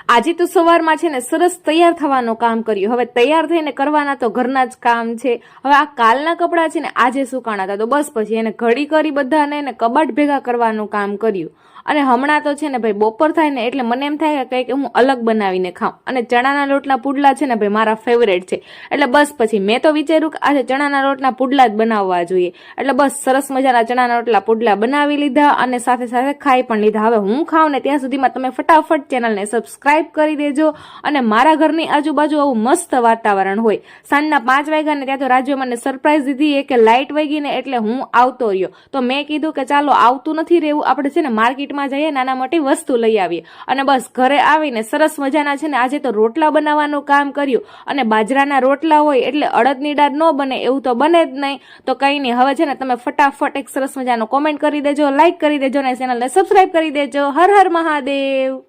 આજે તો સવારમાં છે ને સરસ તૈયાર થવાનું કામ કર્યું. હવે તૈયાર થઈને કરવાના તો ઘરના જ કામ છે. હવે આ કાલના કપડાં છે ને આજે સુકાણા હતા, તો બસ પછી એને ઘડી કરી બધાને એને કબાટ ભેગા કરવાનું કામ કર્યું. અને હમણાં તો છે ને ભાઈ બપોર થાય ને એટલે મને એમ થાય કે કંઈક હું અલગ બનાવીને ખાઉં. અને ચણાના લોટના પુડલા છે ને ભાઈ મારા ફેવરેટ છે. એટલે બસ પછી મેં તો વિચાર્યું કે આજે ચણાના લોટના પુડલા જ બનાવવા જોઈએ. એટલે બસ સરસ મજાના ચણાના લોટના પુડલા બનાવી લીધા અને સાથે સાથે ખાઈ પણ લીધા. હવે હું ખાઉં ને ત્યાં સુધીમાં તમે ફટાફટ ચેનલને સબસ્ક્રાઇબ કરી દેજો. અને મારા ઘરની આજુબાજુ આવું મસ્ત વાતાવરણ હોય. સાંજના 5 વાગ્યા ને ત્યાં તો રાજ્ય મને સરપ્રાઈઝ દીધી કે લાઇટ વહી ગઈ ને એટલે હું આવતો રહ્યો. તો મેં કીધું કે ચાલો આવતું નથી રહેવું, આપણે છે ને માર્કેટ માં જઈએ, નાના મોટી વસ્તુ લઈ આવીએ. અને બસ ઘરે આવીને સરસ મજાના છે ને આજે તો રોટલા બનાવવાનું કામ કર્યું. અને બાજરાના રોટલા હોય એટલે અડદની દાળ ન બને એવું તો બને જ નહીં. તો કઈ નહીં, હવે છે ને તમે ફટાફટ એક સરસ મજાનો કોમેન્ટ કરી દેજો, લાઈક કરી દેજો અને ચેનલને સબસ્ક્રાઇબ કરી દેજો. હર હર મહાદેવ.